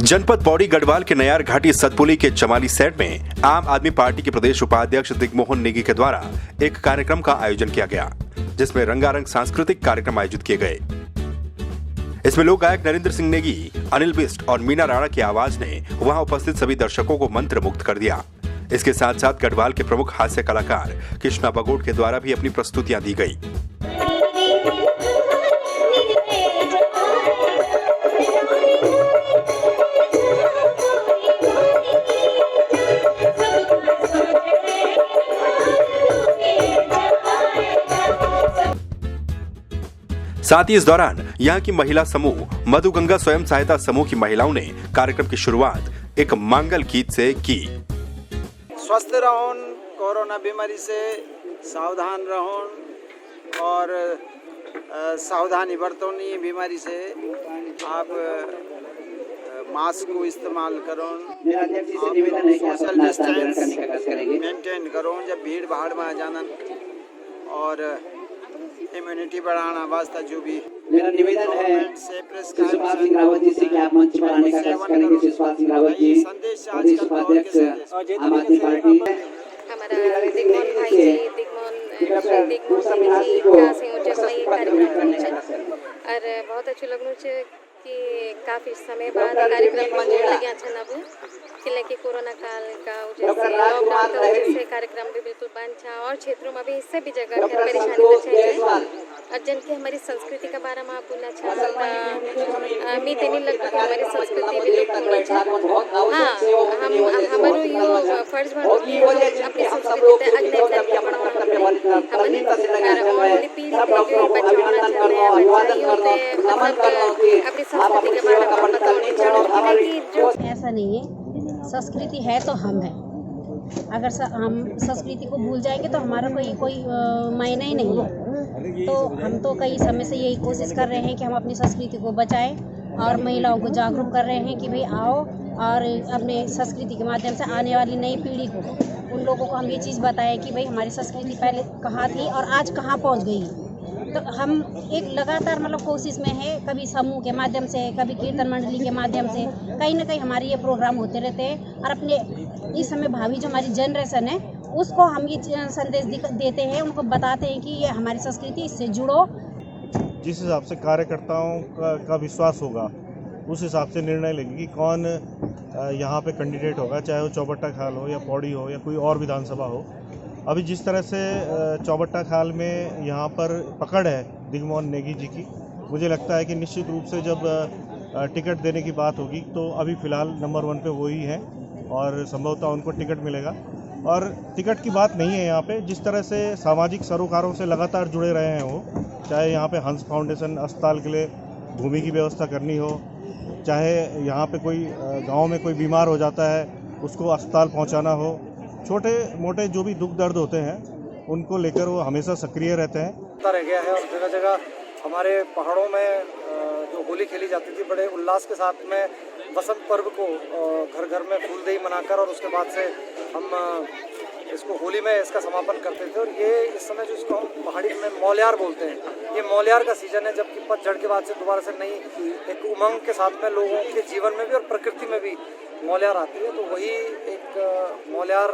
जनपद पौड़ी गढ़वाल के नयार घाटी सतपुली के चमाली सेट में आम आदमी पार्टी के प्रदेश उपाध्यक्ष दिग्मोहन नेगी के द्वारा एक कार्यक्रम का आयोजन किया गया, जिसमें रंगारंग सांस्कृतिक कार्यक्रम आयोजित किए गए। इसमें लोक गायक नरेंद्र सिंह नेगी, अनिल बिष्ट और मीना राणा की आवाज ने वहां उपस्थित सभी दर्शकों को मंत्रमुग्ध कर दिया। इसके साथ साथ गढ़वाल के प्रमुख हास्य कलाकार कृष्णा बगोट के द्वारा भी अपनी प्रस्तुतियां दी गई। साथ ही इस दौरान यहाँ की महिला समूह मधुगंगा स्वयं सहायता समूह की महिलाओं ने कार्यक्रम की शुरुआत एक मंगल गीत से की। स्वस्थ रहो, कोरोना बीमारी से सावधान रहो और सावधानी बरतोनी बीमारी से आप मास्क को इस्तेमाल करो, सोशल डिस्टेंस मेंटेन करो जब भीड़ भाड़ में आ जाना और इम्यूनिटी बढ़ाना वास्ता जो भी मेरा निवेदन है शिवपाल सिंह रावत जी से कि आप मंच पर आने का प्रयास करेंगे। शिवपाल सिंह रावत जी प्रदेश उपाध्यक्ष आम आदमी पार्टी। हमारा दिग्मोहन भाई जी, दिग्मोहन जी का संयोजक कार्यक्रम और बहुत अच्छे लगनू छे कि काफी समय बाद कार्यक्रम में लगे अच्छा ना किले कि कोरोना काल का लॉकडाउन का वजह से कार्यक्रम भी बिल्कुल बंद था और क्षेत्रों में भी इससे भी जगह के परेशानी बचे और जन की हमारी संस्कृति का बारे में आपको ना अच्छा मीते नहीं लगता कि हमारी संस्कृति भी लुप्त होनी चाहिए। हाँ, हम हमारो यो फर्ज बनता है अपनी संस्कृति अगले तक बढ़ाना हमने और पीढ़ी के बचाना चाहते हैं, बच्चियों ने मतलब अपनी संस्कृति के बारे में बताने चाहिए कि जो ऐसा नहीं है। संस्कृति है तो हम हैं। अगर हम संस्कृति को भूल जाएंगे तो हमारा कोई मायने ही नहीं है। तो हम तो कई समय से यही कोशिश कर रहे हैं कि हम अपनी संस्कृति को बचाएं और महिलाओं को जागरूक कर रहे हैं कि भाई आओ और अपने संस्कृति के माध्यम से आने वाली नई पीढ़ी को उन लोगों को हम ये चीज़ बताएं कि भाई हमारी संस्कृति पहले कहाँ थी और आज कहाँ पहुँच गई। तो हम एक लगातार मतलब कोशिश में है, कभी समूह के माध्यम से, कभी कीर्तन मंडली के माध्यम से, कहीं ना कहीं हमारे ये प्रोग्राम होते रहते हैं और अपने इस समय भावी जो हमारी जनरेशन है उसको हम ये संदेश देते हैं, उनको बताते हैं कि ये हमारी संस्कृति, इससे जुड़ो। जिस हिसाब से कार्यकर्ताओं का विश्वास होगा उस हिसाब से निर्णय लेंगे कि कौन यहाँ पे कैंडिडेट होगा, चाहे वो चौबट्टा खाल हो या पौड़ी हो या कोई और विधानसभा हो। अभी जिस तरह से चौबट्टा खाल में यहाँ पर पकड़ है दिग्मोहन नेगी जी की, मुझे लगता है कि निश्चित रूप से जब टिकट देने की बात होगी तो अभी फ़िलहाल नंबर 1 पे वही है और संभवतः उनको टिकट मिलेगा। और टिकट की बात नहीं है यहाँ पे, जिस तरह से सामाजिक सरोकारों से लगातार जुड़े रहे हैं वो, चाहे यहाँ पे हंस फाउंडेशन अस्पताल के लिए भूमि की व्यवस्था करनी हो, चाहे यहाँ पे कोई गाँव में कोई बीमार हो जाता है उसको अस्पताल पहुँचाना हो, छोटे मोटे जो भी दुख दर्द होते हैं उनको लेकर वो हमेशा सक्रिय रहते हैं। रह गया है और जगह जगह हमारे पहाड़ों में जो होली खेली जाती थी बड़े उल्लास के साथ में बसंत पर्व को घर घर में फूलदेई मनाकर और उसके बाद से हम इसको होली में इसका समापन करते थे। और ये इस समय जो इसको हम पहाड़ी में मौलियार बोलते हैं, ये मौलियार का सीजन है जबकि पतझड़ के बाद से दोबारा से नई एक उमंग के साथ में लोगों के जीवन में भी और प्रकृति में भी मौलियार आती है। तो वही एक मौलियार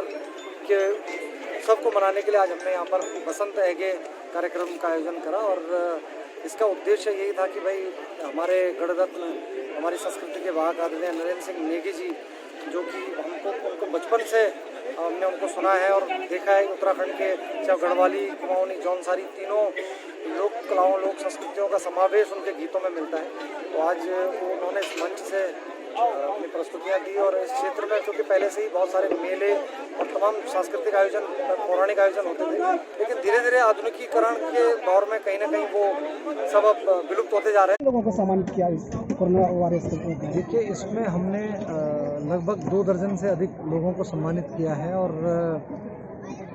के सबको मनाने के लिए आज हमने यहाँ पर बसंत ऐगे कार्यक्रम का आयोजन करा और इसका उद्देश्य यही था कि भाई हमारे गणरत्न, हमारी संस्कृति के वाहक आदरणीय नरेंद्र सिंह नेगी जी, जो कि उनको बचपन से हमने उनको सुना है और देखा है। उत्तराखंड के चाहे गढ़वाली, कुमाऊनी, जौनसारी तीनों लोक कलाओं, लोक संस्कृतियों का समावेश उनके गीतों में मिलता है। तो आज उन्होंने इस मंच से अपनी प्रस्तुतियाँ दी और इस क्षेत्र में क्योंकि पहले से ही बहुत सारे मेले और तमाम सांस्कृतिक आयोजन, पौराणिक आयोजन होते थे, लेकिन धीरे धीरे आधुनिकीकरण के दौर में कहीं ना कहीं वो सब अब विलुप्त होते जा रहे हैं। लोगों को सम्मानित किया इस कोरोना वायरस के। देखिए, इसमें हमने लगभग 2 दर्जन से अधिक लोगों को सम्मानित किया है और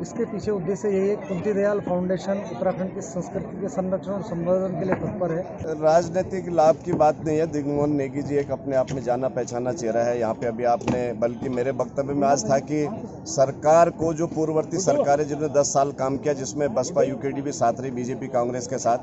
इसके पीछे उद्देश्य यही है। कुंती दयाल फाउंडेशन उत्तराखंड की संस्कृति के संरक्षण और संवर्धन के लिए तत्पर है। राजनीतिक लाभ की बात नहीं है। दिग्मोहन नेगी जी एक अपने आप में जाना पहचाना चेहरा है। यहाँ पे अभी आपने, बल्कि मेरे वक्तव्य में आज था कि सरकार को, जो पूर्ववर्ती सरकारें जिन्होंने 10 साल काम किया, जिसमें बसपा यूकेडी भी साथ रही बीजेपी कांग्रेस के साथ,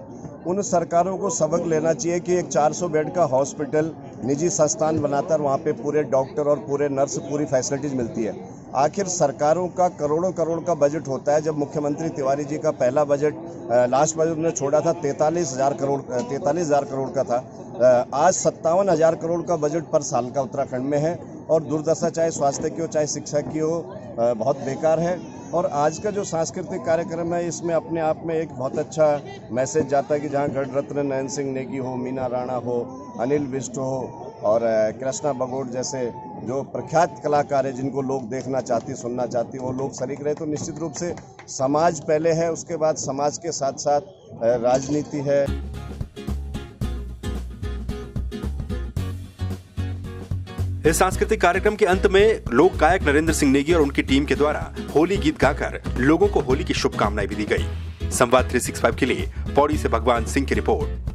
उन सरकारों को सबक लेना चाहिए कि एक 400 बेड का हॉस्पिटल निजी संस्थान बनाकर वहाँ पे पूरे डॉक्टर और पूरे नर्स, पूरी फैसिलिटीज मिलती है। आखिर सरकारों का करोड़ों करोड़ का बजट होता है। जब मुख्यमंत्री तिवारी जी का पहला बजट, लास्ट बजट उन्होंने छोड़ा था 43,000 करोड़ का था, आज 57,000 करोड़ का बजट पर साल का उत्तराखंड में है। और दुर्दशा चाहे स्वास्थ्य की हो चाहे शिक्षा की हो, बहुत बेकार है। और आज का जो सांस्कृतिक कार्यक्रम है, इसमें अपने आप में एक बहुत अच्छा मैसेज जाता है कि जहाँ गढ़ रत्न नयन सिंह नेगी हो, मीना राणा हो, अनिल विष्ट हो और कृष्णा बगोट जैसे जो प्रख्यात कलाकार हैं, जिनको लोग देखना चाहती, सुनना चाहती, वो लोग शरीक रहे, तो निश्चित रूप से समाज पहले है, उसके बाद समाज के साथ साथ राजनीति है। इस सांस्कृतिक कार्यक्रम के अंत में लोक गायक नरेंद्र सिंह नेगी और उनकी टीम के द्वारा होली गीत गाकर लोगों को होली की शुभकामनाएं भी दी गई। संवाद 365 के लिए पौड़ी से भगवान सिंह की रिपोर्ट।